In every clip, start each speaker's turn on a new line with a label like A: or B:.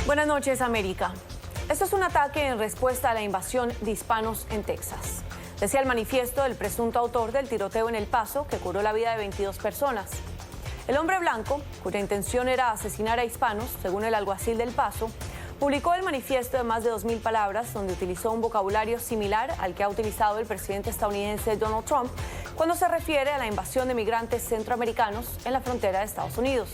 A: Buenas noches, América. Esto es un ataque en respuesta a la invasión de hispanos en Texas. Decía el manifiesto del presunto autor del tiroteo en El Paso, que cobró la vida de 22 personas. El hombre blanco, cuya intención era asesinar a hispanos, según el alguacil del Paso, publicó el manifiesto de más de 2.000 palabras, donde utilizó un vocabulario similar al que ha utilizado el presidente estadounidense Donald Trump cuando se refiere a la invasión de migrantes centroamericanos en la frontera de Estados Unidos.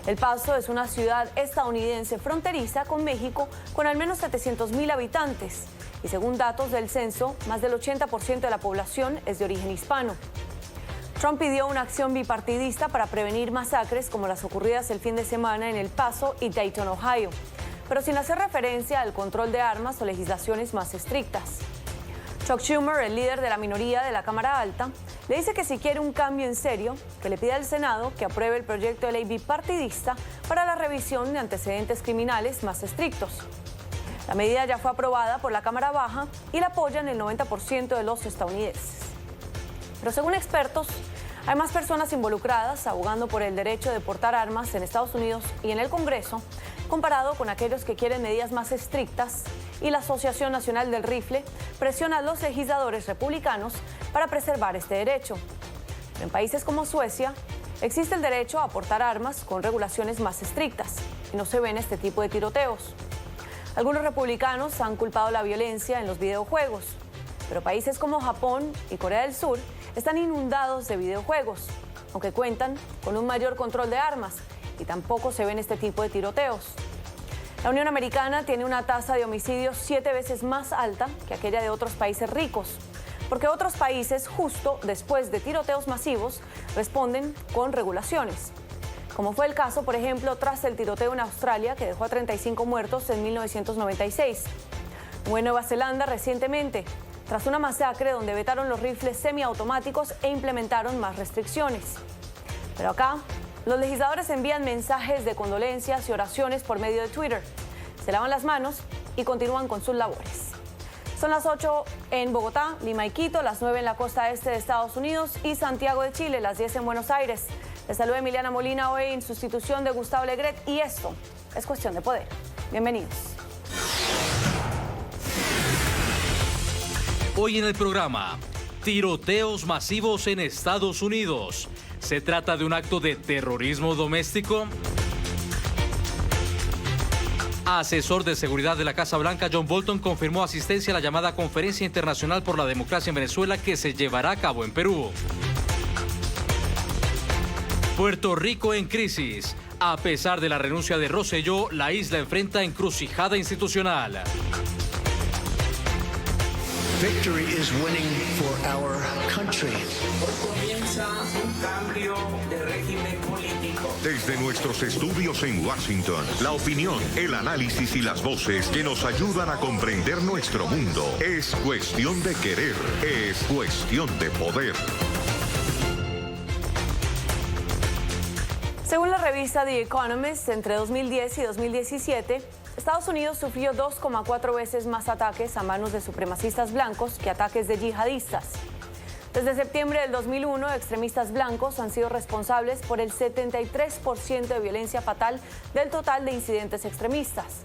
A: El Paso es una ciudad estadounidense fronteriza con México con al menos 700.000 habitantes y según datos del censo, más del 80% de la población es de origen hispano. Trump pidió una acción bipartidista para prevenir masacres como las ocurridas el fin de semana en El Paso y Dayton, Ohio, pero sin hacer referencia al control de armas o legislaciones más estrictas. Chuck Schumer, el líder de la minoría de la Cámara Alta, le dice que si quiere un cambio en serio, que le pida al Senado que apruebe el proyecto de ley bipartidista para la revisión de antecedentes criminales más estrictos. La medida ya fue aprobada por la Cámara Baja y la apoyan el 90% de los estadounidenses. Pero según expertos, hay más personas involucradas abogando por el derecho de portar armas en Estados Unidos y en el Congreso, comparado con aquellos que quieren medidas más estrictas, y la Asociación Nacional del Rifle presiona a los legisladores republicanos para preservar este derecho. En países como Suecia, existe el derecho a portar armas con regulaciones más estrictas y no se ven este tipo de tiroteos. Algunos republicanos han culpado la violencia en los videojuegos, pero países como Japón y Corea del Sur están inundados de videojuegos, aunque cuentan con un mayor control de armas y tampoco se ven este tipo de tiroteos. La Unión Americana tiene una tasa de homicidios 7 veces más alta que aquella de otros países ricos, porque otros países, justo después de tiroteos masivos, responden con regulaciones. Como fue el caso, por ejemplo, tras el tiroteo en Australia, que dejó a 35 muertos en 1996. O en Nueva Zelanda recientemente, tras una masacre donde vetaron los rifles semiautomáticos e implementaron más restricciones. Pero acá, los legisladores envían mensajes de condolencias y oraciones por medio de Twitter. Se lavan las manos y continúan con sus labores. Son las 8 en Bogotá, Lima y Quito, las 9 en la costa este de Estados Unidos y Santiago de Chile, las 10 en Buenos Aires. Les saluda Emiliana Molina hoy en sustitución de Gustavo Legret y esto es Cuestión de Poder. Bienvenidos.
B: Hoy en el programa, tiroteos masivos en Estados Unidos. ¿Se trata de un acto de terrorismo doméstico? Asesor de seguridad de la Casa Blanca, John Bolton, confirmó asistencia a la llamada Conferencia Internacional por la Democracia en Venezuela que se llevará a cabo en Perú. Puerto Rico en crisis. A pesar de la renuncia de Rosselló, la isla enfrenta encrucijada institucional.
C: Victory is winning for our country.
D: Hoy comienza un cambio de régimen político.
E: Desde nuestros estudios en Washington, la opinión, el análisis y las voces que nos ayudan a comprender nuestro mundo. Es cuestión de querer, es cuestión de poder.
A: Según la revista The Economist, entre 2010 y 2017, Estados Unidos sufrió 2,4 veces más ataques a manos de supremacistas blancos que ataques de yihadistas. Desde septiembre del 2001, extremistas blancos han sido responsables por el 73% de violencia fatal del total de incidentes extremistas.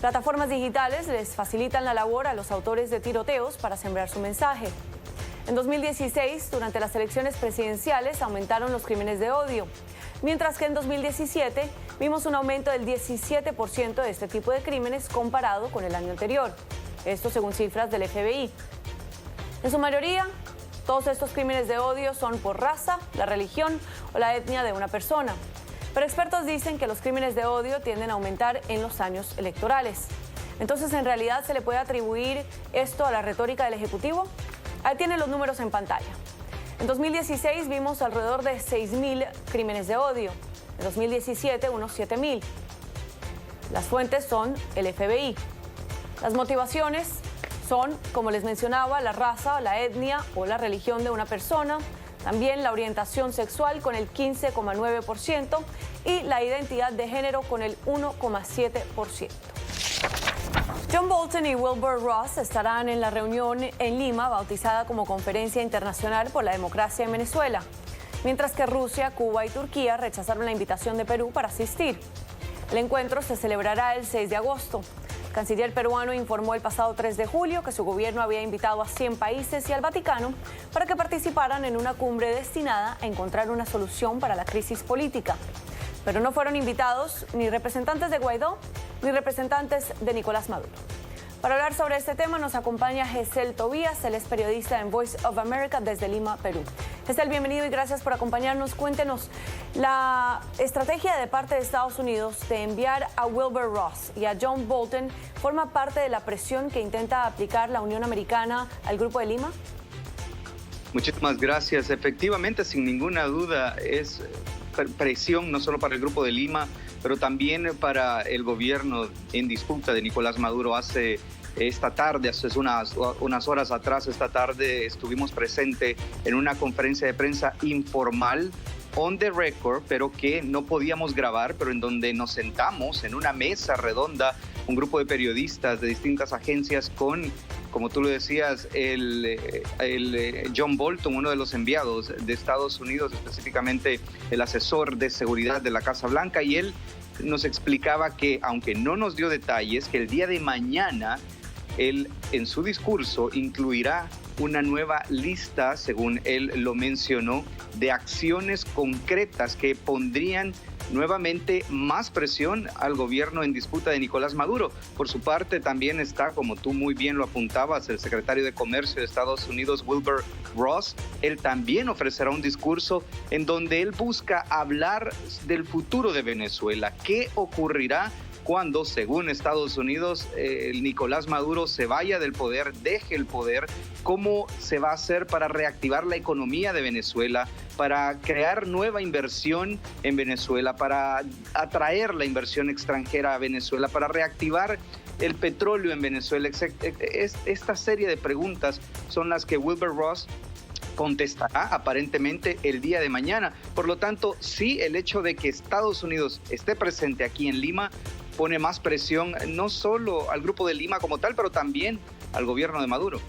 A: Plataformas digitales les facilitan la labor a los autores de tiroteos para sembrar su mensaje. En 2016, durante las elecciones presidenciales, aumentaron los crímenes de odio, mientras que en 2017 vimos un aumento del 17% de este tipo de crímenes comparado con el año anterior. Esto según cifras del FBI. En su mayoría, todos estos crímenes de odio son por raza, la religión o la etnia de una persona. Pero expertos dicen que los crímenes de odio tienden a aumentar en los años electorales. Entonces, ¿en realidad se le puede atribuir esto a la retórica del Ejecutivo? Ahí tienen los números en pantalla. En 2016 vimos alrededor de 6.000 crímenes de odio. En 2017 unos 7.000. Las fuentes son el FBI. Las motivaciones son, como les mencionaba, la raza, la etnia o la religión de una persona, también la orientación sexual con el 15,9% y la identidad de género con el 1,7%. John Bolton y Wilbur Ross estarán en la reunión en Lima, bautizada como Conferencia Internacional por la Democracia en Venezuela, mientras que Rusia, Cuba y Turquía rechazaron la invitación de Perú para asistir. El encuentro se celebrará el 6 de agosto. El canciller peruano informó el pasado 3 de julio que su gobierno había invitado a 100 países y al Vaticano para que participaran en una cumbre destinada a encontrar una solución para la crisis política. Pero no fueron invitados ni representantes de Guaidó ni representantes de Nicolás Maduro. Para hablar sobre este tema nos acompaña Gesell Tobías, él es periodista en Voice of America desde Lima, Perú. Gesell, bienvenido y gracias por acompañarnos. Cuéntenos, la estrategia de parte de Estados Unidos de enviar a Wilbur Ross y a John Bolton forma parte de la presión que intenta aplicar la Unión Americana al Grupo de Lima.
F: Muchísimas gracias. Efectivamente, sin ninguna duda, es presión no solo para el Grupo de Lima, pero también para el gobierno en disputa de Nicolás Maduro. Hace unas horas atrás, esta tarde, estuvimos presentes en una conferencia de prensa informal, on the record, pero que no podíamos grabar, pero en donde nos sentamos en una mesa redonda, un grupo de periodistas de distintas agencias con, como tú lo decías, el John Bolton, uno de los enviados de Estados Unidos, específicamente el asesor de seguridad de la Casa Blanca, y él nos explicaba que, aunque no nos dio detalles, que el día de mañana él en su discurso incluirá una nueva lista, según él lo mencionó, de acciones concretas que pondrían nuevamente más presión al gobierno en disputa de Nicolás Maduro. Por su parte también está, como tú muy bien lo apuntabas, el secretario de Comercio de Estados Unidos, Wilbur Ross. Él también ofrecerá un discurso en donde él busca hablar del futuro de Venezuela. ¿Qué ocurrirá cuando, según Estados Unidos, Nicolás Maduro se vaya del poder, deje el poder? ¿Cómo se va a hacer para reactivar la economía de Venezuela, para crear nueva inversión en Venezuela, para atraer la inversión extranjera a Venezuela, para reactivar el petróleo en Venezuela? Esta serie de preguntas son las que Wilbur Ross contestará aparentemente el día de mañana. Por lo tanto, sí, el hecho de que Estados Unidos esté presente aquí en Lima pone más presión no solo al Grupo de Lima como tal, pero también al gobierno de Maduro.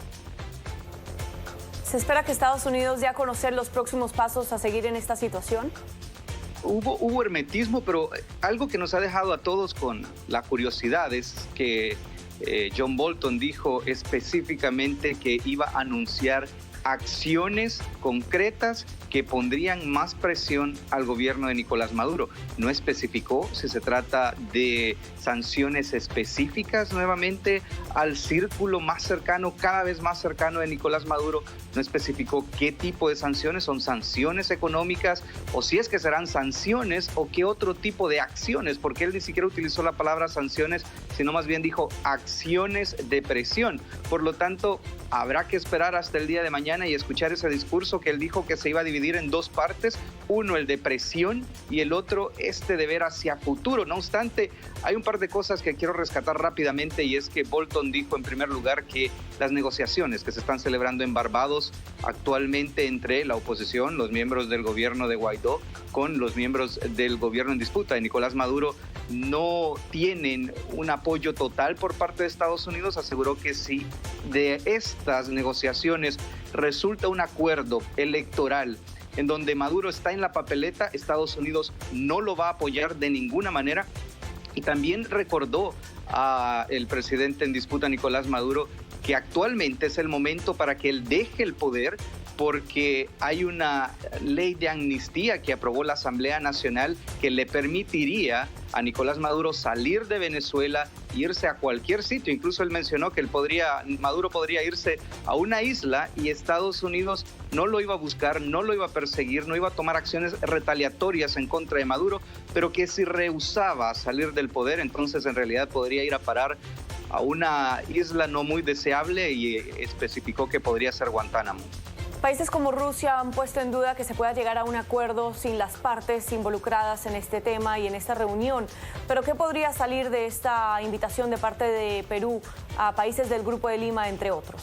A: ¿Se espera que Estados Unidos dé a conocer los próximos pasos a seguir en esta situación?
F: Hubo hermetismo, pero algo que nos ha dejado a todos con la curiosidad es que John Bolton dijo específicamente que iba a anunciar acciones concretas que pondrían más presión al gobierno de Nicolás Maduro. No especificó si se trata de sanciones específicas nuevamente al círculo más cercano, cada vez más cercano de Nicolás Maduro. No especificó qué tipo de sanciones, son sanciones económicas o si es que serán sanciones o qué otro tipo de acciones, porque él ni siquiera utilizó la palabra sanciones, sino más bien dijo acciones de presión. Por lo tanto, habrá que esperar hasta el día de mañana y escuchar ese discurso que él dijo que se iba a dividir en dos partes, uno el de presión y el otro de ver hacia futuro. No obstante, hay un par de cosas que quiero rescatar rápidamente, y es que Bolton dijo en primer lugar que las negociaciones que se están celebrando en Barbados actualmente entre la oposición, los miembros del gobierno de Guaidó, con los miembros del gobierno en disputa de Nicolás Maduro, no tienen un apoyo total por parte de Estados Unidos. Aseguró que si de estas negociaciones resulta un acuerdo electoral en donde Maduro está en la papeleta, Estados Unidos no lo va a apoyar de ninguna manera. Y también recordó al presidente en disputa, Nicolás Maduro, que actualmente es el momento para que él deje el poder, porque hay una ley de amnistía que aprobó la Asamblea Nacional que le permitiría a Nicolás Maduro salir de Venezuela, irse a cualquier sitio. Incluso él mencionó que Maduro podría irse a una isla y Estados Unidos no lo iba a buscar, no lo iba a perseguir, no iba a tomar acciones retaliatorias en contra de Maduro, pero que si rehusaba salir del poder, entonces en realidad podría ir a parar a una isla no muy deseable, y especificó que podría ser Guantánamo.
A: Países como Rusia han puesto en duda que se pueda llegar a un acuerdo sin las partes involucradas en este tema y en esta reunión. Pero ¿qué podría salir de esta invitación de parte de Perú a países del Grupo de Lima, entre otros?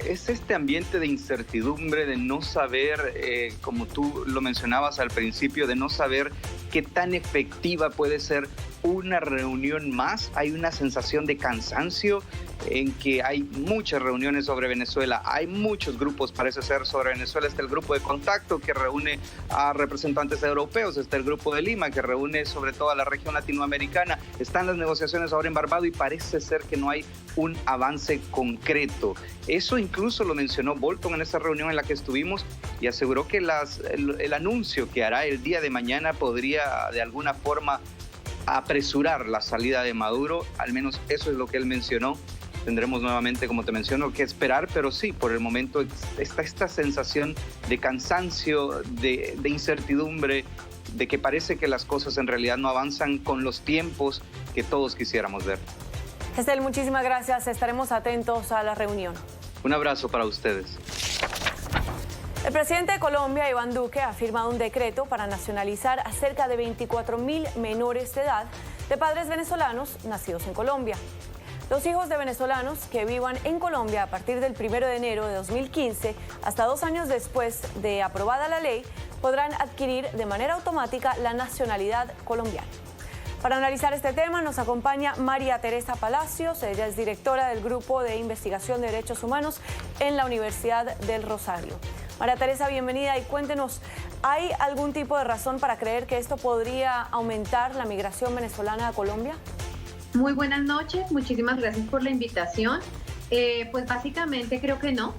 F: Es este ambiente de incertidumbre, de no saber, como tú lo mencionabas al principio, de no saber qué tan efectiva puede ser una reunión más. Hay una sensación de cansancio en que hay muchas reuniones sobre Venezuela, hay muchos grupos, parece ser, sobre Venezuela. Está el grupo de contacto que reúne a representantes europeos, está el grupo de Lima que reúne sobre todo a la región latinoamericana, están las negociaciones ahora en Barbados y parece ser que no hay un avance concreto. Eso incluso lo mencionó Bolton en esa reunión en la que estuvimos y aseguró que el anuncio que hará el día de mañana podría de alguna forma apresurar la salida de Maduro. Al menos eso es lo que él mencionó. Tendremos nuevamente, como te menciono, que esperar, pero sí, por el momento está esta sensación de cansancio, de incertidumbre, de que parece que las cosas en realidad no avanzan con los tiempos que todos quisiéramos ver.
A: Gestel, muchísimas gracias. Estaremos atentos a la reunión.
F: Un abrazo para ustedes.
A: El presidente de Colombia, Iván Duque, ha firmado un decreto para nacionalizar a cerca de 24.000 menores de edad de padres venezolanos nacidos en Colombia. Los hijos de venezolanos que vivan en Colombia a partir del 1 de enero de 2015 hasta 2 años después de aprobada la ley podrán adquirir de manera automática la nacionalidad colombiana. Para analizar este tema nos acompaña María Teresa Palacios. Ella es directora del Grupo de Investigación de Derechos Humanos en la Universidad del Rosario. María Teresa, bienvenida y cuéntenos, ¿hay algún tipo de razón para creer que esto podría aumentar la migración venezolana a Colombia?
G: Muy buenas noches, muchísimas gracias por la invitación. Pues básicamente creo que no.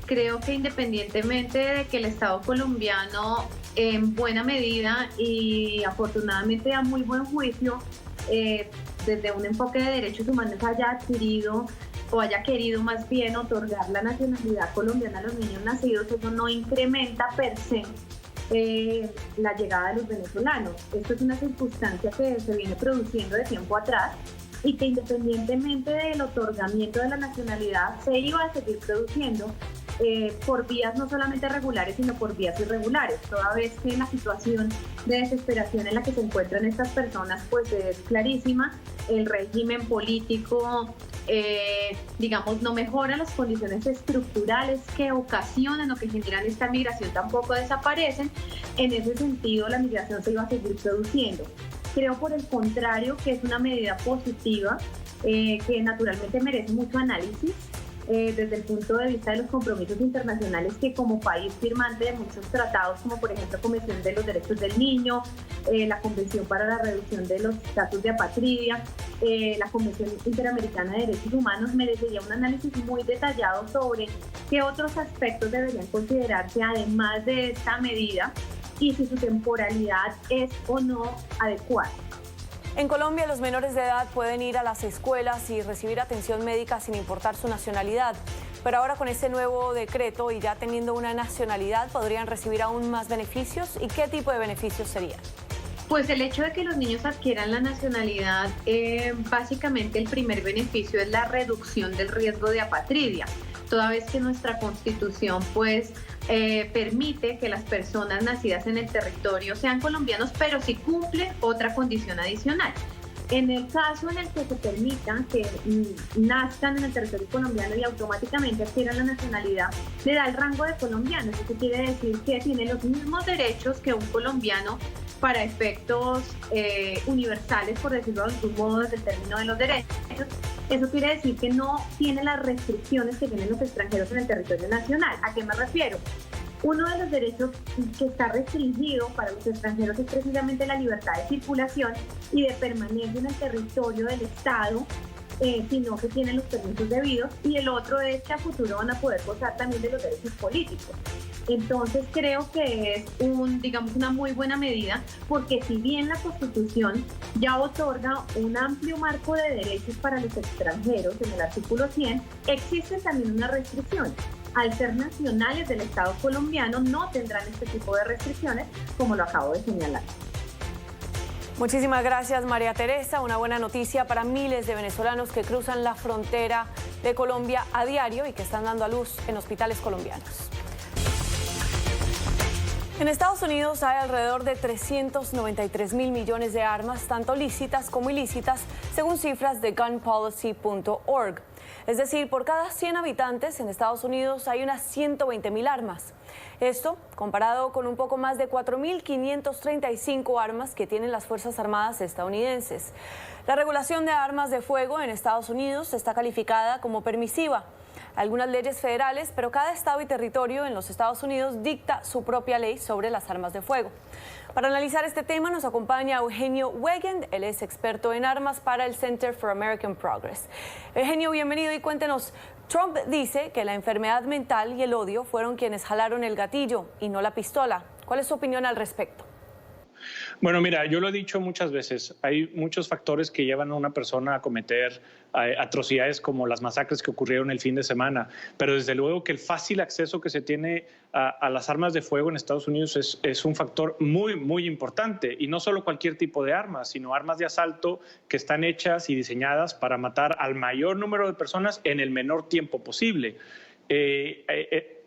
G: Creo que independientemente de que el Estado colombiano en buena medida y afortunadamente a muy buen juicio, desde un enfoque de derechos humanos haya adquirido o haya querido más bien otorgar la nacionalidad colombiana a los niños nacidos, eso no incrementa per se la llegada de los venezolanos. Esto es una circunstancia que se viene produciendo de tiempo atrás y que independientemente del otorgamiento de la nacionalidad se iba a seguir produciendo por vías no solamente regulares, sino por vías irregulares, toda vez que la situación de desesperación en la que se encuentran estas personas pues es clarísima. El régimen político digamos, no mejora las condiciones estructurales que ocasionan o que generan esta migración, tampoco desaparecen. En ese sentido, la migración se iba a seguir produciendo. Creo, por el contrario, que es una medida positiva que naturalmente merece mucho análisis desde el punto de vista de los compromisos internacionales que como país firmante de muchos tratados, como por ejemplo la Convención de los Derechos del Niño, la Convención para la Reducción de los Estatus de Apatridia, la Convención Interamericana de Derechos Humanos, merecería un análisis muy detallado sobre qué otros aspectos deberían considerarse además de esta medida y si su temporalidad es o no adecuada.
A: En Colombia, los menores de edad pueden ir a las escuelas y recibir atención médica sin importar su nacionalidad. Pero ahora con este nuevo decreto y ya teniendo una nacionalidad, ¿podrían recibir aún más beneficios? ¿Y qué tipo de beneficios serían?
G: Pues el hecho de que los niños adquieran la nacionalidad, básicamente el primer beneficio es la reducción del riesgo de apatridia, toda vez que nuestra Constitución pues permite que las personas nacidas en el territorio sean colombianos, pero sí cumplen otra condición adicional. En el caso en el que se permita que nazcan en el territorio colombiano y automáticamente adquieran la nacionalidad, le da el rango de colombiano. Eso quiere decir que tiene los mismos derechos que un colombiano para efectos universales, por decirlo de algún modo, desde el término de los derechos. Eso quiere decir que no tiene las restricciones que tienen los extranjeros en el territorio nacional. ¿A qué me refiero? Uno de los derechos que está restringido para los extranjeros es precisamente la libertad de circulación y de permanencia en el territorio del Estado, si no se tienen los permisos debidos, y el otro es que a futuro van a poder gozar también de los derechos políticos. Entonces creo que es una muy buena medida, porque si bien la Constitución ya otorga un amplio marco de derechos para los extranjeros en el artículo 100, existen también unas restricciones. Al ser nacionales del Estado colombiano no tendrán este tipo de restricciones, como lo acabo de señalar.
A: Muchísimas gracias, María Teresa. Una buena noticia para miles de venezolanos que cruzan la frontera de Colombia a diario y que están dando a luz en hospitales colombianos. En Estados Unidos hay alrededor de 393 mil millones de armas, tanto lícitas como ilícitas, según cifras de gunpolicy.org. Es decir, por cada 100 habitantes en Estados Unidos hay unas 120.000 armas. Esto comparado con un poco más de 4.535 armas que tienen las Fuerzas Armadas estadounidenses. La regulación de armas de fuego en Estados Unidos está calificada como permisiva. Algunas leyes federales, pero cada estado y territorio en los Estados Unidos dicta su propia ley sobre las armas de fuego. Para analizar este tema nos acompaña Eugenio Weigand, él es experto en armas para el Center for American Progress. Eugenio, bienvenido y cuéntenos, Trump dice que la enfermedad mental y el odio fueron quienes jalaron el gatillo y no la pistola. ¿Cuál es su opinión al respecto?
H: Bueno, mira, yo lo he dicho muchas veces, hay muchos factores que llevan a una persona a cometer atrocidades como las masacres que ocurrieron el fin de semana, pero desde luego que el fácil acceso que se tiene a las armas de fuego en Estados Unidos es un factor muy, muy importante, y no solo cualquier tipo de armas, sino armas de asalto que están hechas y diseñadas para matar al mayor número de personas en el menor tiempo posible.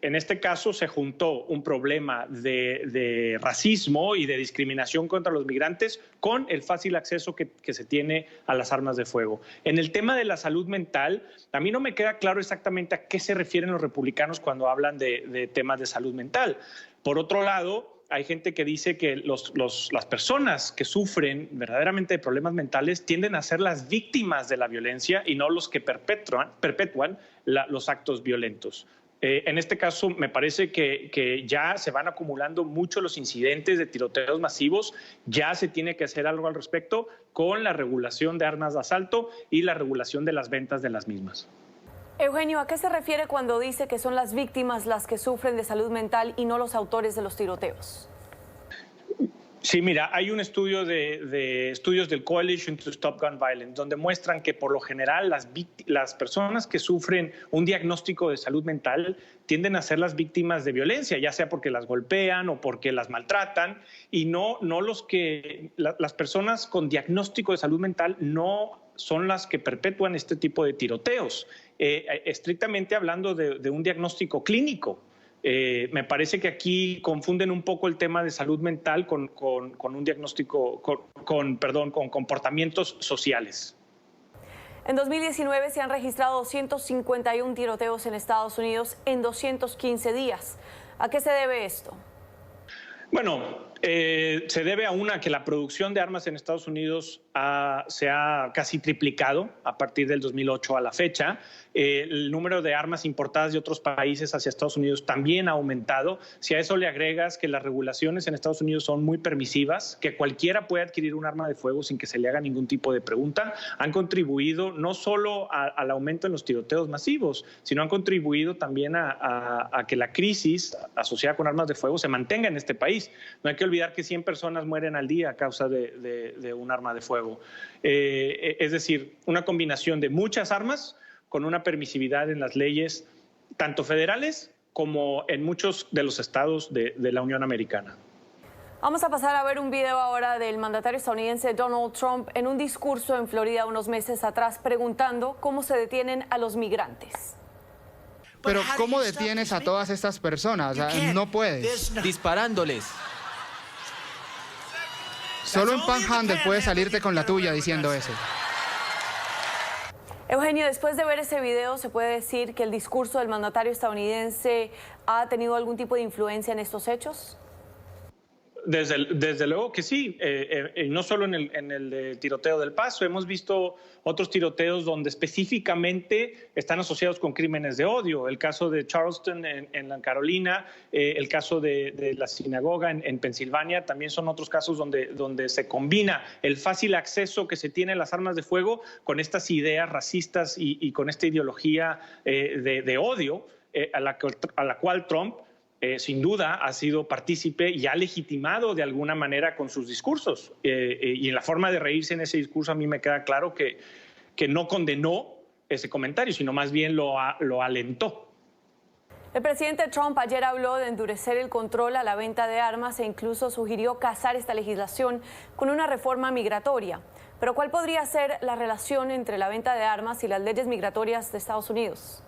H: En este caso se juntó un problema de racismo y de discriminación contra los migrantes con el fácil acceso que se tiene a las armas de fuego. En el tema de la salud mental, a mí no me queda claro exactamente a qué se refieren los republicanos cuando hablan de temas de salud mental. Por otro lado, hay gente que dice que las personas que sufren verdaderamente de problemas mentales tienden a ser las víctimas de la violencia y no los que perpetúan los actos violentos. En este caso, me parece que ya se van acumulando mucho los incidentes de tiroteos masivos. Ya se tiene que hacer algo al respecto con la regulación de armas de asalto y la regulación de las ventas de las mismas.
A: Eugenio, ¿a qué se refiere cuando dice que son las víctimas las que sufren de salud mental y no los autores de los tiroteos?
H: Sí, mira, hay un estudio de estudios del Coalition to Stop Gun Violence donde muestran que por lo general las personas que sufren un diagnóstico de salud mental tienden a ser las víctimas de violencia, ya sea porque las golpean o porque las maltratan, y no las personas con diagnóstico de salud mental no son las que perpetúan este tipo de tiroteos, estrictamente hablando de un diagnóstico clínico. Me parece que aquí confunden un poco el tema de salud mental con un diagnóstico, con comportamientos sociales.
A: En 2019 se han registrado 251 tiroteos en Estados Unidos en 215 días. ¿A qué se debe esto?
H: Bueno, se debe a que la producción de armas en Estados Unidos se ha casi triplicado a partir del 2008 a la fecha. El número de armas importadas de otros países hacia Estados Unidos también ha aumentado. Si a eso le agregas que las regulaciones en Estados Unidos son muy permisivas, que cualquiera puede adquirir un arma de fuego sin que se le haga ningún tipo de pregunta, han contribuido no solo al aumento en los tiroteos masivos, sino han contribuido también a que la crisis asociada con armas de fuego se mantenga en este país. No hay que olvidar que 100 personas mueren al día a causa de un arma de fuego. Es decir, una combinación de muchas armas con una permisividad en las leyes, tanto federales como en muchos de los estados de la Unión Americana.
A: Vamos a pasar a ver un video ahora del mandatario estadounidense Donald Trump en un discurso en Florida unos meses atrás preguntando cómo se detienen a los migrantes.
I: Pero ¿cómo detienes a todas estas personas? O sea, no puedes.
J: Disparándoles.
I: Solo en Panhandle puedes salirte con la tuya diciendo eso.
A: Eugenio, después de ver ese video, ¿se puede decir que el discurso del mandatario estadounidense ha tenido algún tipo de influencia en estos hechos?
H: Desde luego que sí, no solo en el tiroteo del Paso, hemos visto otros tiroteos donde específicamente están asociados con crímenes de odio. El caso de Charleston en la Carolina, el caso de la sinagoga en Pensilvania, también son otros casos donde se combina el fácil acceso que se tiene a las armas de fuego con estas ideas racistas y con esta ideología de odio a la cual Trump sin duda ha sido partícipe y ha legitimado de alguna manera con sus discursos. Y en la forma de reírse en ese discurso a mí me queda claro que no condenó ese comentario, sino más bien lo alentó.
A: El presidente Trump ayer habló de endurecer el control a la venta de armas e incluso sugirió casar esta legislación con una reforma migratoria. Pero ¿cuál podría ser la relación entre la venta de armas y las leyes migratorias de Estados Unidos?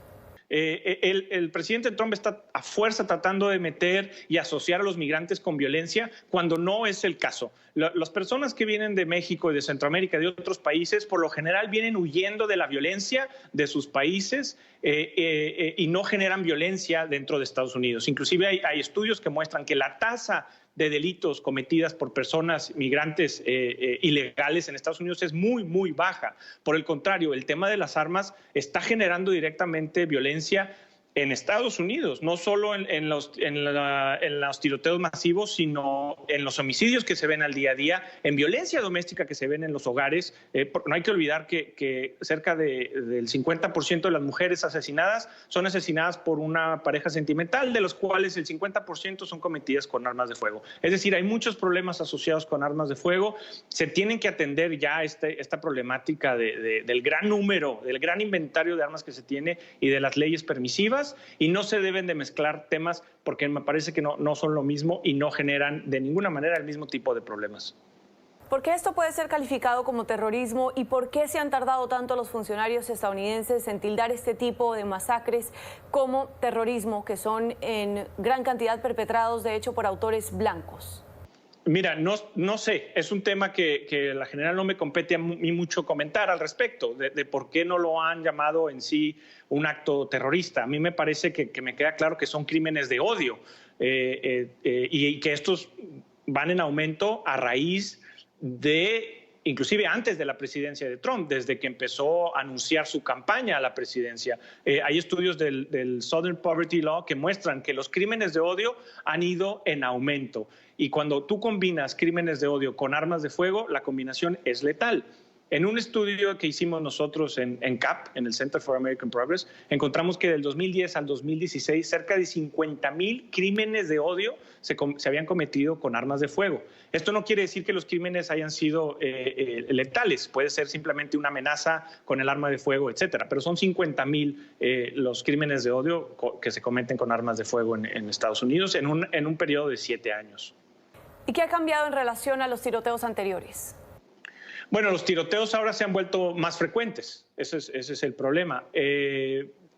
H: El presidente Trump está a fuerza tratando de meter y asociar a los migrantes con violencia cuando no es el caso. Las personas que vienen de México y de Centroamérica y de otros países por lo general vienen huyendo de la violencia de sus países y no generan violencia dentro de Estados Unidos. Inclusive hay estudios que muestran que la tasa de delitos cometidas por personas migrantes ilegales en Estados Unidos es muy, muy baja. Por el contrario, el tema de las armas está generando directamente violencia en Estados Unidos, no solo en los tiroteos masivos, sino en los homicidios que se ven al día a día, en violencia doméstica que se ven en los hogares. No hay que olvidar que cerca del 50% de las mujeres asesinadas son asesinadas por una pareja sentimental, de los cuales el 50% son cometidas con armas de fuego. Es decir, hay muchos problemas asociados con armas de fuego. Se tienen que atender ya esta problemática del gran número, del gran inventario de armas que se tiene y de las leyes permisivas. Y no se deben de mezclar temas porque me parece que no son lo mismo y no generan de ninguna manera el mismo tipo de problemas.
A: ¿Por qué esto puede ser calificado como terrorismo y por qué se han tardado tanto los funcionarios estadounidenses en tildar este tipo de masacres como terrorismo, que son en gran cantidad perpetrados de hecho por autores blancos?
H: Mira, no sé, es un tema que la general no me compete a mí mucho comentar al respecto, de por qué no lo han llamado en sí un acto terrorista. A mí me parece que me queda claro que son crímenes de odio y que estos van en aumento a raíz inclusive antes de la presidencia de Trump, desde que empezó a anunciar su campaña a la presidencia. Hay estudios del Southern Poverty Law que muestran que los crímenes de odio han ido en aumento. Y cuando tú combinas crímenes de odio con armas de fuego, la combinación es letal. En un estudio que hicimos nosotros en CAP, en el Center for American Progress, encontramos que del 2010 al 2016 cerca de 50,000 crímenes de odio se habían cometido con armas de fuego. Esto no quiere decir que los crímenes hayan sido letales, puede ser simplemente una amenaza con el arma de fuego, etcétera, pero son 50,000 los crímenes de odio que se cometen con armas de fuego en Estados Unidos en un periodo de 7 años.
A: ¿Y qué ha cambiado en relación a los tiroteos anteriores?
H: Bueno, los tiroteos ahora se han vuelto más frecuentes, ese es el problema.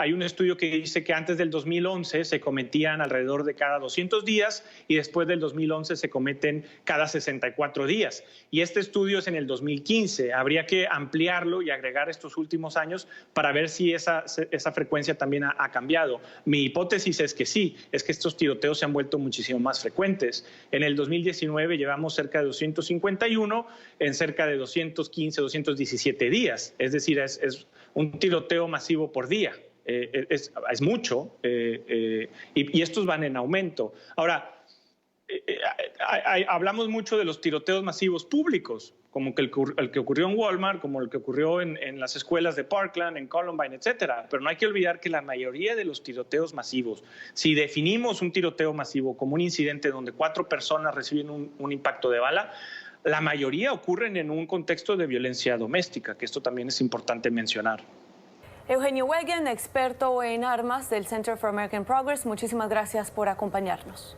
H: Hay un estudio que dice que antes del 2011 se cometían alrededor de cada 200 días y después del 2011 se cometen cada 64 días. Y este estudio es en el 2015. Habría que ampliarlo y agregar estos últimos años para ver si esa frecuencia también ha cambiado. Mi hipótesis es que sí, es que estos tiroteos se han vuelto muchísimo más frecuentes. En el 2019 llevamos cerca de 251 en cerca de 215, 217 días. Es decir, es un tiroteo masivo por día. Es mucho y estos van en aumento. Ahora, hablamos mucho de los tiroteos masivos públicos, como el que ocurrió en Walmart, como el que ocurrió en las escuelas de Parkland, en Columbine, etcétera. Pero no hay que olvidar que la mayoría de los tiroteos masivos, si definimos un tiroteo masivo como un incidente donde 4 personas reciben un impacto de bala, la mayoría ocurren en un contexto de violencia doméstica, que esto también es importante mencionar.
A: Eugenio Weygand, experto en armas del Center for American Progress, muchísimas gracias por acompañarnos.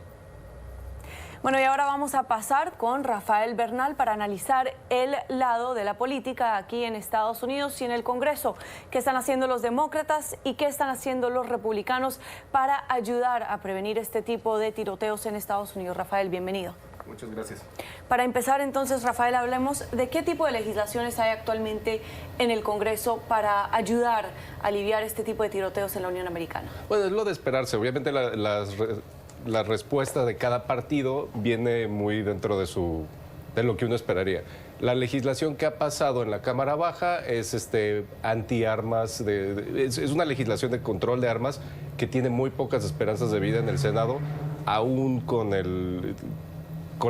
A: Bueno, y ahora vamos a pasar con Rafael Bernal para analizar el lado de la política aquí en Estados Unidos y en el Congreso. ¿Qué están haciendo los demócratas y qué están haciendo los republicanos para ayudar a prevenir este tipo de tiroteos en Estados Unidos? Rafael, bienvenido.
J: Muchas gracias.
A: Para empezar, entonces, Rafael, hablemos de qué tipo de legislaciones hay actualmente en el Congreso para ayudar a aliviar este tipo de tiroteos en la Unión Americana.
J: Bueno, es lo de esperarse. Obviamente la respuesta de cada partido viene muy dentro de lo que uno esperaría. La legislación que ha pasado en la Cámara Baja es anti-armas, es una legislación de control de armas que tiene muy pocas esperanzas de vida en el Senado, aún con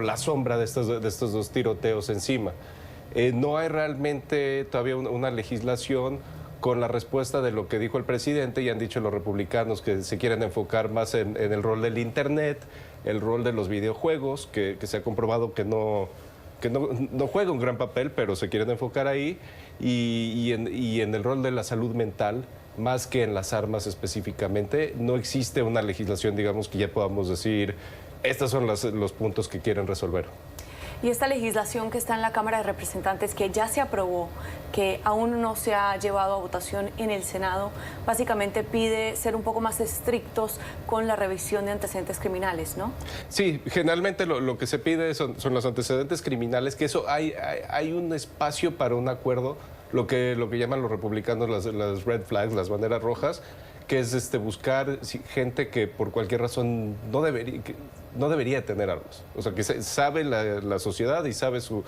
J: la sombra de estos 2 tiroteos encima. No hay realmente todavía una legislación con la respuesta de lo que dijo el presidente y han dicho los republicanos que se quieren enfocar más en el rol del Internet, el rol de los videojuegos, que se ha comprobado que no juega un gran papel, pero se quieren enfocar ahí, y en el rol de la salud mental, más que en las armas específicamente. No existe una legislación, digamos, que ya podamos decir, estos son los puntos que quieren resolver.
A: Y esta legislación que está en la Cámara de Representantes, que ya se aprobó, que aún no se ha llevado a votación en el Senado, básicamente pide ser un poco más estrictos con la revisión de antecedentes criminales, ¿no?
J: Sí, generalmente lo que se pide son los antecedentes criminales, que eso hay un espacio para un acuerdo, lo que llaman los republicanos las red flags, las banderas rojas, que es buscar gente que por cualquier razón no debería tener armas. O sea, que sabe la sociedad y sabe su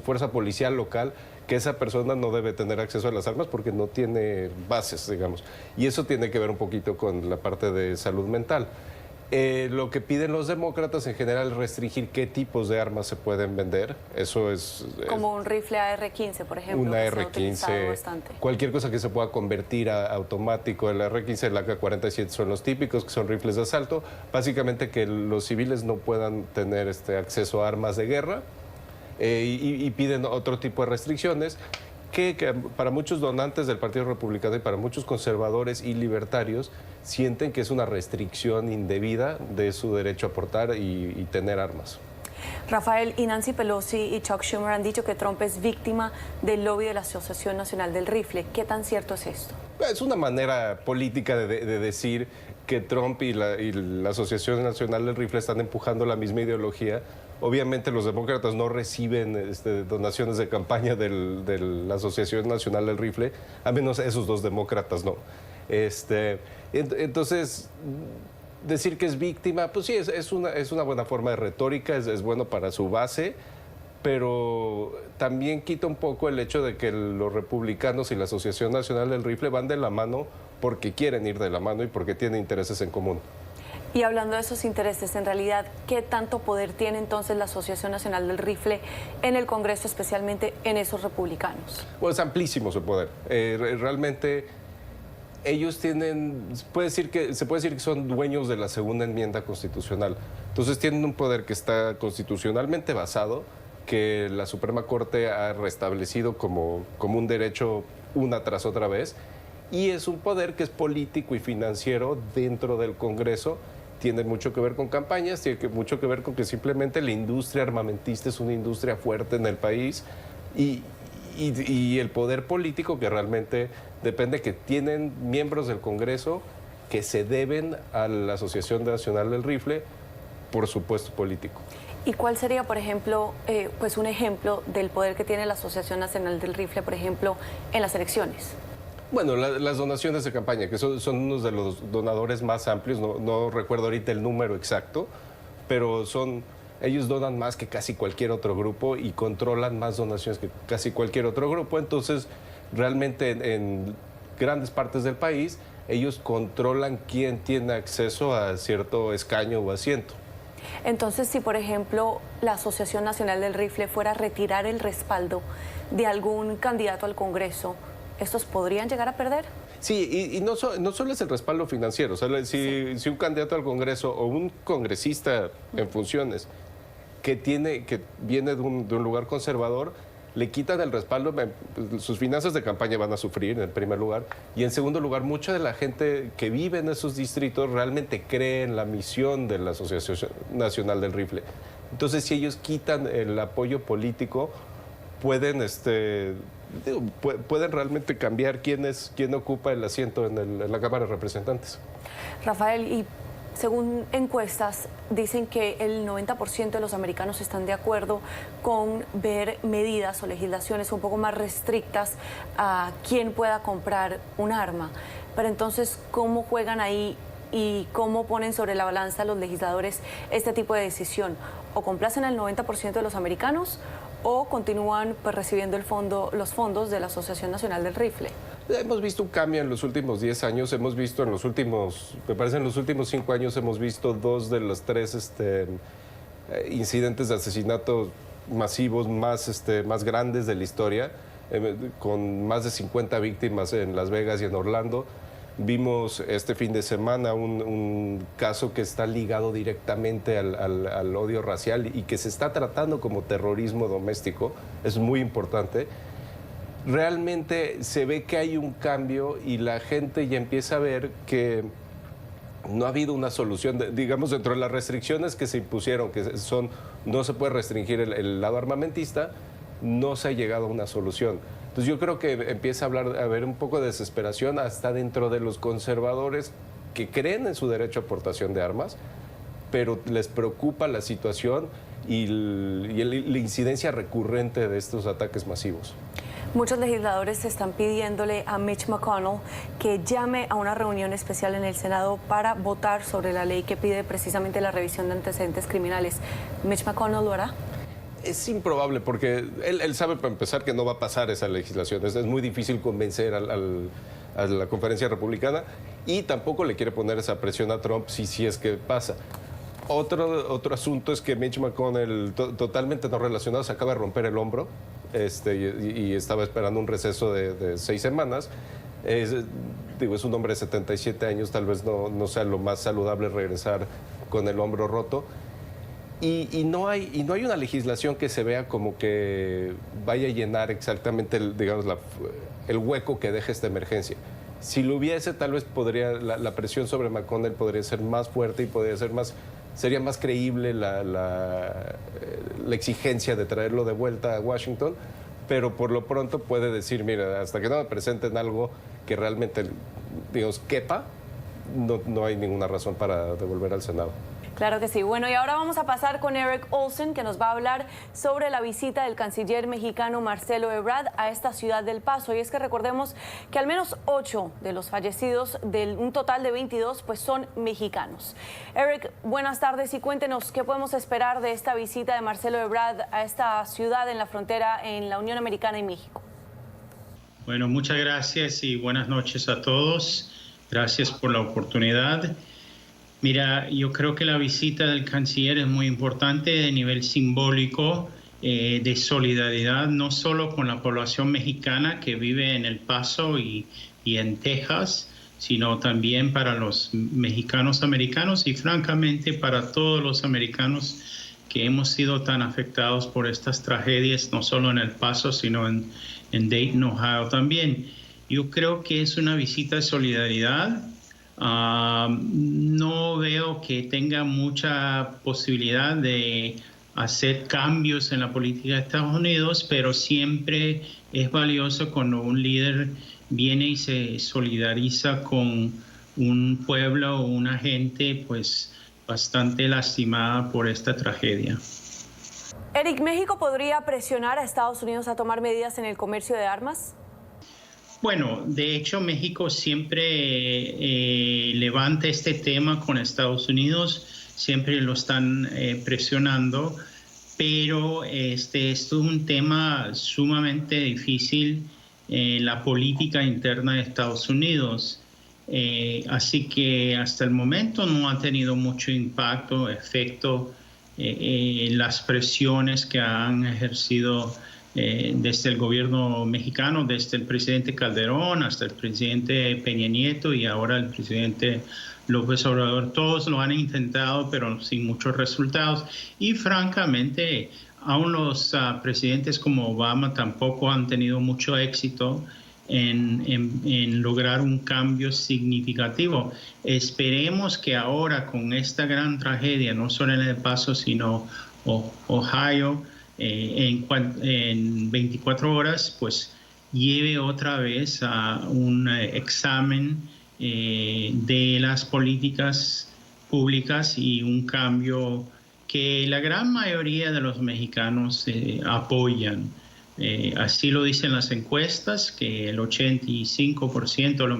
J: fuerza policial local que esa persona no debe tener acceso a las armas porque no tiene bases, digamos. Y eso tiene que ver un poquito con la parte de salud mental. Lo que piden los demócratas en general es restringir qué tipos de armas se pueden vender. Eso es...
A: Como un rifle AR-15, por ejemplo.
J: Una AR-15, cualquier cosa que se pueda convertir a automático. El AR-15 y el AK-47 son los típicos, que son rifles de asalto. Básicamente que los civiles no puedan tener acceso a armas de guerra. Y piden otro tipo de restricciones que para muchos donantes del Partido Republicano y para muchos conservadores y libertarios sienten que es una restricción indebida de su derecho a portar y tener armas.
A: Rafael, y Nancy Pelosi y Chuck Schumer han dicho que Trump es víctima del lobby de la Asociación Nacional del Rifle. ¿Qué tan cierto es esto?
J: Es una manera política de decir que Trump y la Asociación Nacional del Rifle están empujando la misma ideología. Obviamente los demócratas no reciben donaciones de campaña de la Asociación Nacional del Rifle, a menos esos dos demócratas no. Entonces, decir que es víctima, pues sí, es una buena forma de retórica, es bueno para su base, pero también quita un poco el hecho de que los republicanos y la Asociación Nacional del Rifle van de la mano porque quieren ir de la mano y porque tienen intereses en común.
A: Y hablando de esos intereses, en realidad, ¿qué tanto poder tiene entonces la Asociación Nacional del Rifle en el Congreso, especialmente en esos republicanos?
J: Pues amplísimo su poder. Realmente ellos tienen, se puede decir que son dueños de la segunda enmienda constitucional. Entonces tienen un poder que está constitucionalmente basado, que la Suprema Corte ha restablecido como un derecho una tras otra vez, y es un poder que es político y financiero dentro del Congreso. Tiene mucho que ver con campañas, tiene mucho que ver con que simplemente la industria armamentista es una industria fuerte en el país y el poder político que realmente depende, que tienen miembros del Congreso que se deben a la Asociación Nacional del Rifle por supuesto político.
A: ¿Y cuál sería, por ejemplo, pues un ejemplo del poder que tiene la Asociación Nacional del Rifle, por ejemplo, en las elecciones?
J: Bueno, las donaciones de campaña, que son unos de los donadores más amplios, no recuerdo ahorita el número exacto, pero ellos donan más que casi cualquier otro grupo y controlan más donaciones que casi cualquier otro grupo. Entonces, realmente en grandes partes del país, ellos controlan quién tiene acceso a cierto escaño o asiento.
A: Entonces, si por ejemplo la Asociación Nacional del Rifle fuera a retirar el respaldo de algún candidato al Congreso, ¿estos podrían llegar a perder?
J: Sí, y no solo es el respaldo financiero. O sea, si un candidato al Congreso o un congresista en funciones que viene de un lugar conservador, le quitan el respaldo, sus finanzas de campaña van a sufrir en primer lugar, y en segundo lugar, mucha de la gente que vive en esos distritos realmente cree en la misión de la Asociación Nacional del Rifle. Entonces, si ellos quitan el apoyo político, pueden realmente cambiar quién ocupa el asiento en la Cámara de Representantes.
A: Rafael, y según encuestas, dicen que el 90% de los americanos están de acuerdo con ver medidas o legislaciones un poco más restrictas a quién pueda comprar un arma. Pero entonces, ¿cómo juegan ahí y cómo ponen sobre la balanza los legisladores este tipo de decisión? ¿O complacen al 90% de los americanos o continúan recibiendo los fondos de la Asociación Nacional del Rifle?
J: Hemos visto un cambio en los últimos 10 años, en los últimos 5 años hemos visto 2 de los 3 incidentes de asesinato masivos más grandes de la historia, con más de 50 víctimas en Las Vegas y en Orlando. Vimos este fin de semana un caso que está ligado directamente al odio racial y que se está tratando como terrorismo doméstico. Es muy importante. Realmente se ve que hay un cambio y la gente ya empieza a ver que no ha habido una solución, digamos, dentro de las restricciones que se impusieron, que son no se puede restringir el lado armamentista, no se ha llegado a una solución. Entonces yo creo que empieza a haber un poco de desesperación hasta dentro de los conservadores que creen en su derecho a aportación de armas, pero les preocupa la situación y la incidencia recurrente de estos ataques masivos.
A: Muchos legisladores están pidiéndole a Mitch McConnell que llame a una reunión especial en el Senado para votar sobre la ley que pide precisamente la revisión de antecedentes criminales. ¿Mitch McConnell lo hará?
J: Es improbable porque él sabe para empezar que no va a pasar esa legislación. Es muy difícil convencer a la conferencia republicana y tampoco le quiere poner esa presión a Trump si es que pasa. Otro asunto es que Mitch McConnell, totalmente no relacionado, se acaba de romper el hombro y estaba esperando un receso de 6 semanas. Es un hombre de 77 años, tal vez no sea lo más saludable regresar con el hombro roto. Y no hay una legislación que se vea como que vaya a llenar exactamente el hueco que deja esta emergencia. Si lo hubiese, tal vez la presión sobre McConnell podría ser más fuerte y sería más creíble la exigencia de traerlo de vuelta a Washington, pero por lo pronto puede decir, mira, hasta que no me presenten algo que realmente, quepa, no hay ninguna razón para devolver al Senado.
A: Claro que sí. Bueno, y ahora vamos a pasar con Eric Olson, que nos va a hablar sobre la visita del canciller mexicano Marcelo Ebrard a esta ciudad del Paso. Y es que recordemos que al menos 8 de los fallecidos, de un total de 22, pues son mexicanos. Eric, buenas tardes y cuéntenos qué podemos esperar de esta visita de Marcelo Ebrard a esta ciudad en la frontera en la Unión Americana y México.
K: Bueno, muchas gracias y buenas noches a todos. Gracias por la oportunidad. Mira, yo creo que la visita del canciller es muy importante de nivel simbólico, de solidaridad, no solo con la población mexicana que vive en El Paso y en Texas, sino también para los mexicanos americanos y francamente para todos los americanos que hemos sido tan afectados por estas tragedias, no solo en El Paso, sino en Dayton, Ohio también. Yo creo que es una visita de solidaridad. No veo que tenga mucha posibilidad de hacer cambios en la política de Estados Unidos, pero siempre es valioso cuando un líder viene y se solidariza con un pueblo o una gente pues bastante lastimada por esta tragedia.
A: Eric, ¿México podría presionar a Estados Unidos a tomar medidas en el comercio de armas?
K: Bueno, de hecho México siempre levanta este tema con Estados Unidos, siempre lo están presionando, pero este es un tema sumamente difícil en la política interna de Estados Unidos. Así que hasta el momento no ha tenido mucho impacto, efecto en las presiones que han ejercido desde el gobierno mexicano, desde el presidente Calderón hasta el presidente Peña Nieto y ahora el presidente López Obrador. Todos lo han intentado, pero sin muchos resultados. Y francamente, aún los presidentes como Obama tampoco han tenido mucho éxito en lograr un cambio significativo. Esperemos que ahora con esta gran tragedia, no solo en El Paso, sino Ohio, en 24 horas, pues lleve otra vez a un examen de las políticas públicas y un cambio que la gran mayoría de los mexicanos apoyan. Así lo dicen las encuestas, que el 85% de los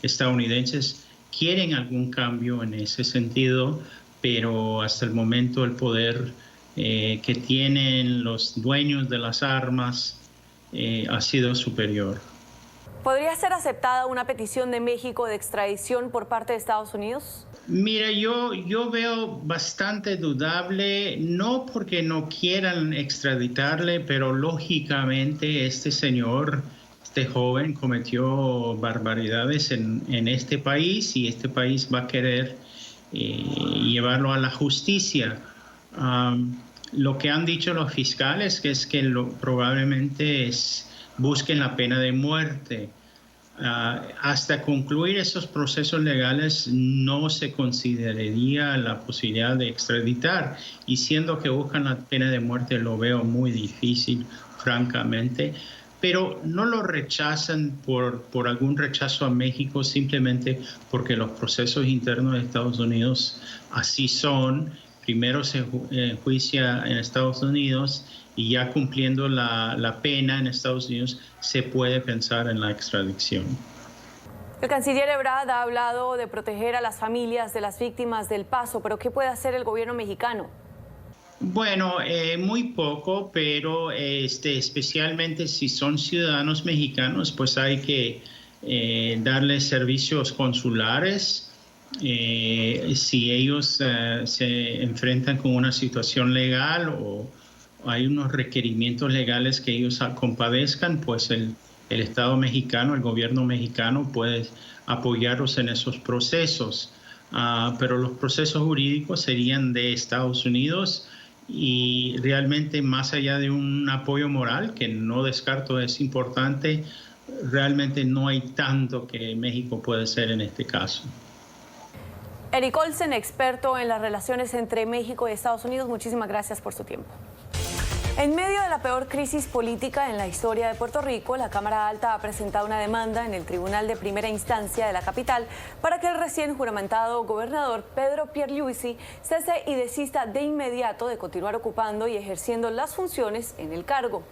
K: estadounidenses quieren algún cambio en ese sentido, pero hasta el momento el poder que tienen los dueños de las armas ha sido superior.
A: ¿Podría ser aceptada una petición de México de extradición por parte de Estados Unidos?
K: Mira, yo veo bastante dudable, no porque no quieran extraditarle, pero lógicamente este señor, este joven, cometió barbaridades en este país y este país va a querer llevarlo a la justicia. Lo que han dicho los fiscales es que probablemente busquen la pena de muerte. hasta concluir esos procesos legales no se consideraría la posibilidad de extraditar, y siendo que buscan la pena de muerte lo veo muy difícil, francamente, pero no lo rechazan por algún rechazo a México, simplemente porque los procesos internos de Estados Unidos así son. Primero se enjuicia en Estados Unidos y ya cumpliendo la pena en Estados Unidos se puede pensar en la extradición.
A: El canciller Ebrard ha hablado de proteger a las familias de las víctimas del Paso, pero ¿qué puede hacer el gobierno mexicano?
K: Bueno, muy poco, pero especialmente si son ciudadanos mexicanos, pues hay que darles servicios consulares. Si ellos se enfrentan con una situación legal o hay unos requerimientos legales que ellos compadezcan, pues el Estado mexicano, el gobierno mexicano puede apoyarlos en esos procesos. Pero los procesos jurídicos serían de Estados Unidos, y realmente más allá de un apoyo moral, que no descarto es importante, realmente no hay tanto que México puede hacer en este caso.
A: Erik Olsen, experto en las relaciones entre México y Estados Unidos, muchísimas gracias por su tiempo. En medio de la peor crisis política en la historia de Puerto Rico, la Cámara Alta ha presentado una demanda en el Tribunal de Primera Instancia de la capital para que el recién juramentado gobernador Pedro Pierluisi cese y desista de inmediato de continuar ocupando y ejerciendo las funciones en el cargo.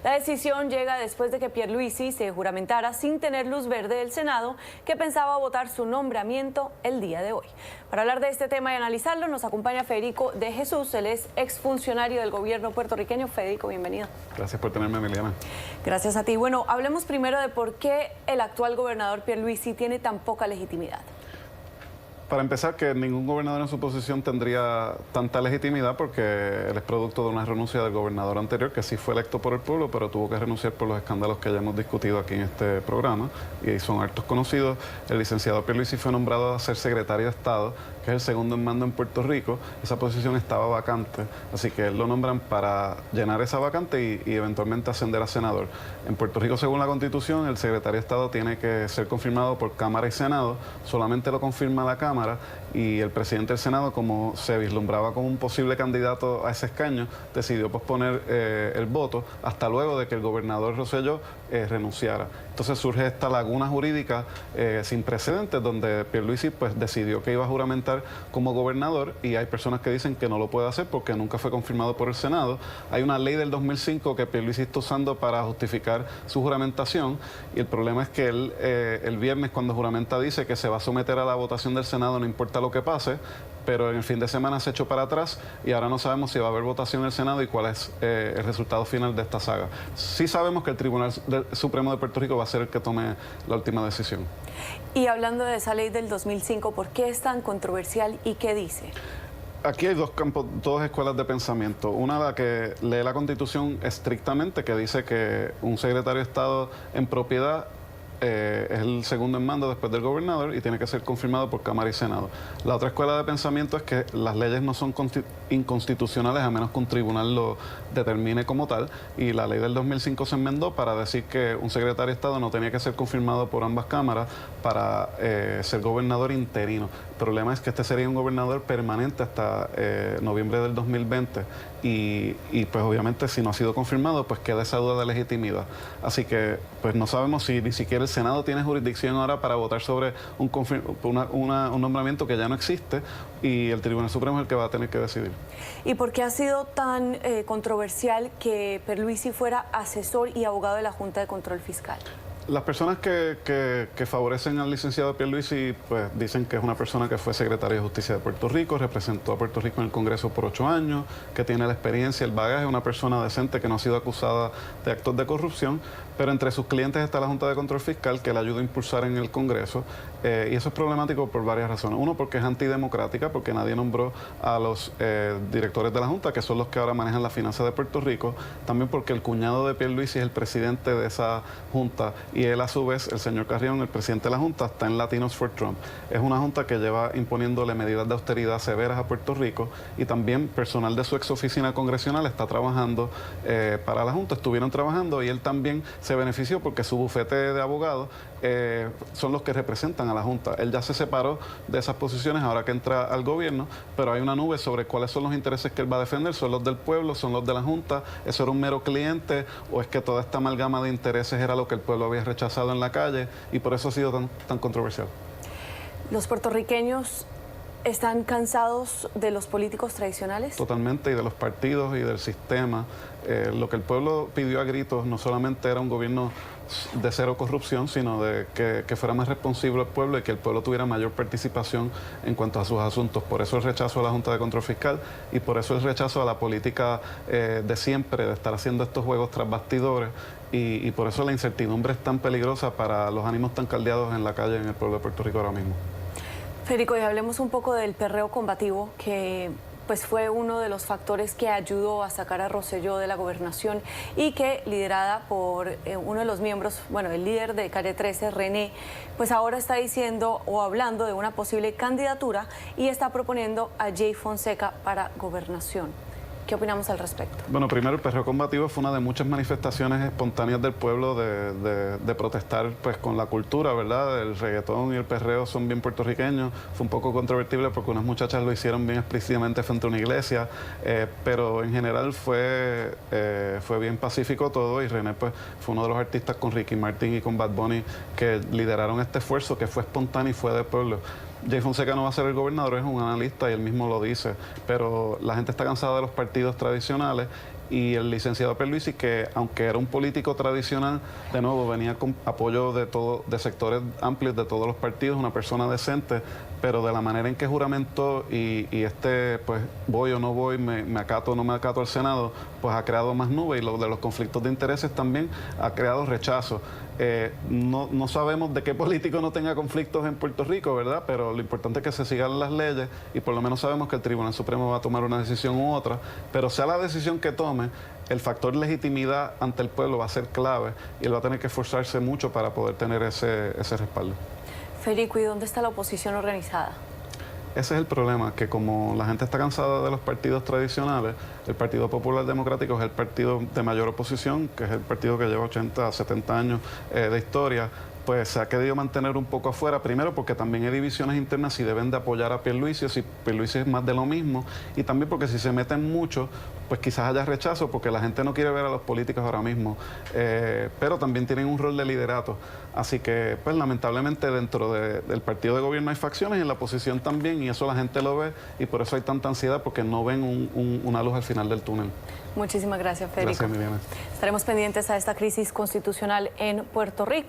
A: La decisión llega después de que Pierluisi se juramentara sin tener luz verde del Senado, que pensaba votar su nombramiento el día de hoy. Para hablar de este tema y analizarlo, nos acompaña Federico de Jesús. Él es exfuncionario del gobierno puertorriqueño. Federico, bienvenido.
L: Gracias por tenerme, Emiliana.
A: Gracias a ti. Bueno, hablemos primero de por qué el actual gobernador Pierluisi tiene tan poca legitimidad.
L: Para empezar, que ningún gobernador en su posición tendría tanta legitimidad, porque él es producto de una renuncia del gobernador anterior, que sí fue electo por el pueblo, pero tuvo que renunciar por los escándalos que ya hemos discutido aquí en este programa, y son hartos conocidos. El licenciado Pierluisi fue nombrado a ser secretario de Estado, que es el segundo en mando en Puerto Rico. Esa posición estaba vacante, así que él lo nombran para llenar esa vacante y eventualmente ascender a senador. En Puerto Rico, según la Constitución, el secretario de Estado tiene que ser confirmado por Cámara y Senado. Solamente lo confirma la Cámara, y el presidente del Senado, como se vislumbraba como un posible candidato a ese escaño, decidió posponer el voto hasta luego de que el gobernador Rosselló renunciara. Entonces surge esta laguna jurídica sin precedentes, donde Pierluisi pues decidió que iba a juramentar como gobernador, y hay personas que dicen que no lo puede hacer porque nunca fue confirmado por el Senado. Hay una ley del 2005 que Pierluisi está usando para justificar su juramentación, y el problema es que él el viernes, cuando juramenta, dice que se va a someter a la votación del Senado no importa lo que pase, pero en el fin de semana se echó para atrás y ahora no sabemos si va a haber votación en el Senado y cuál es el resultado final de esta saga. Sí sabemos que el Tribunal Supremo de Puerto Rico va a ser el que tome la última decisión.
A: Y hablando de esa ley del 2005, ¿por qué es tan controversial y qué dice?
L: Aquí hay dos campos, dos escuelas de pensamiento. Una, la que lee la Constitución estrictamente, que dice que un secretario de Estado en propiedad es el segundo en mando después del gobernador y tiene que ser confirmado por Cámara y Senado. La otra escuela de pensamiento es que las leyes no son inconstitucionales a menos que un tribunal lo determine como tal, y la ley del 2005 se enmendó para decir que un secretario de Estado no tenía que ser confirmado por ambas cámaras para ser gobernador interino. El problema es que este sería un gobernador permanente hasta noviembre del 2020 y pues obviamente si no ha sido confirmado pues queda esa duda de legitimidad. Así que pues no sabemos si ni siquiera el Senado tiene jurisdicción ahora para votar sobre un nombramiento que ya no existe, y el Tribunal Supremo es el que va a tener que decidir.
A: ¿Y por qué ha sido tan controversial que Pierluisi fuera asesor y abogado de la Junta de Control Fiscal?
L: Las personas que favorecen al licenciado Pierluisi pues dicen que es una persona que fue secretario de Justicia de Puerto Rico, representó a Puerto Rico en el Congreso por 8 años, que tiene la experiencia, el bagaje, una persona decente que no ha sido acusada de actos de corrupción, pero entre sus clientes está la Junta de Control Fiscal, que la ayuda a impulsar en el Congreso, y eso es problemático por varias razones. Uno, porque es antidemocrática, porque nadie nombró a los directores de la Junta, que son los que ahora manejan las finanzas de Puerto Rico. También porque el cuñado de Pierluisi es el presidente de esa Junta y él a su vez, el señor Carrión, el presidente de la Junta, está en Latinos for Trump. Es una Junta que lleva imponiéndole medidas de austeridad severas a Puerto Rico y también personal de su ex oficina congresional está trabajando para la Junta, estuvieron trabajando y él también se benefició porque su bufete de abogados son los que representan a la Junta. Él ya se separó de esas posiciones ahora que entra al gobierno, pero hay una nube sobre cuáles son los intereses que él va a defender. ¿Son los del pueblo? ¿Son los de la Junta? ¿Eso era un mero cliente? ¿O es que toda esta amalgama de intereses era lo que el pueblo había rechazado en la calle y por eso ha sido tan controversial?
A: ¿Los puertorriqueños están cansados de los políticos tradicionales?
L: Totalmente, y de los partidos y del sistema. Lo que el pueblo pidió a gritos no solamente era un gobierno de cero corrupción, sino de que fuera más responsivo al pueblo y que el pueblo tuviera mayor participación en cuanto a sus asuntos. Por eso el rechazo a la Junta de Control Fiscal y por eso el rechazo a la política de siempre, de estar haciendo estos juegos tras bastidores y por eso la incertidumbre es tan peligrosa para los ánimos tan caldeados en la calle en el pueblo de Puerto Rico ahora mismo.
A: Federico, y hablemos un poco del perreo combativo, que pues fue uno de los factores que ayudó a sacar a Rosselló de la gobernación y que, liderada por uno de los miembros, bueno, el líder de Calle 13, René, pues ahora está diciendo o hablando de una posible candidatura y está proponiendo a Jay Fonseca para gobernación. ¿Qué opinamos al respecto?
L: Bueno, primero, el perreo combativo fue una de muchas manifestaciones espontáneas del pueblo de protestar pues con la cultura, ¿verdad? El reggaetón y el perreo son bien puertorriqueños. Fue un poco controvertible porque unas muchachas lo hicieron bien explícitamente frente a una iglesia, pero en general fue bien pacífico todo y René pues fue uno de los artistas con Ricky Martin y con Bad Bunny que lideraron este esfuerzo que fue espontáneo y fue del pueblo. Jay Fonseca no va a ser el gobernador, es un analista y él mismo lo dice, pero la gente está cansada de los partidos tradicionales y el licenciado Pierluisi, que aunque era un político tradicional, de nuevo venía con apoyo de sectores amplios de todos los partidos, una persona decente, pero de la manera en que juramentó y pues voy o no voy, me acato o no me acato al Senado, pues ha creado más nubes y lo de los conflictos de intereses también ha creado rechazo. No sabemos de qué político no tenga conflictos en Puerto Rico, ¿verdad? Pero lo importante es que se sigan las leyes y por lo menos sabemos que el Tribunal Supremo va a tomar una decisión u otra, pero sea la decisión que tome, el factor legitimidad ante el pueblo va a ser clave y él va a tener que esforzarse mucho para poder tener ese respaldo.
A: Federico, ¿y dónde está la oposición organizada?
L: Ese es el problema, que como la gente está cansada de los partidos tradicionales, el Partido Popular Democrático es el partido de mayor oposición, que es el partido que lleva 80 a 70 años de historia, pues se ha querido mantener un poco afuera, primero porque también hay divisiones internas si deben de apoyar a Pierluisi o si Pierluisi es más de lo mismo, y también porque si se meten mucho, pues quizás haya rechazo, porque la gente no quiere ver a los políticos ahora mismo, pero también tienen un rol de liderato. Así que, pues lamentablemente dentro del partido de gobierno hay facciones y en la oposición también, y eso la gente lo ve, y por eso hay tanta ansiedad, porque no ven una luz al final del túnel.
A: Muchísimas gracias, Federico.
L: Gracias, Miriam.
A: Estaremos pendientes a esta crisis constitucional en Puerto Rico.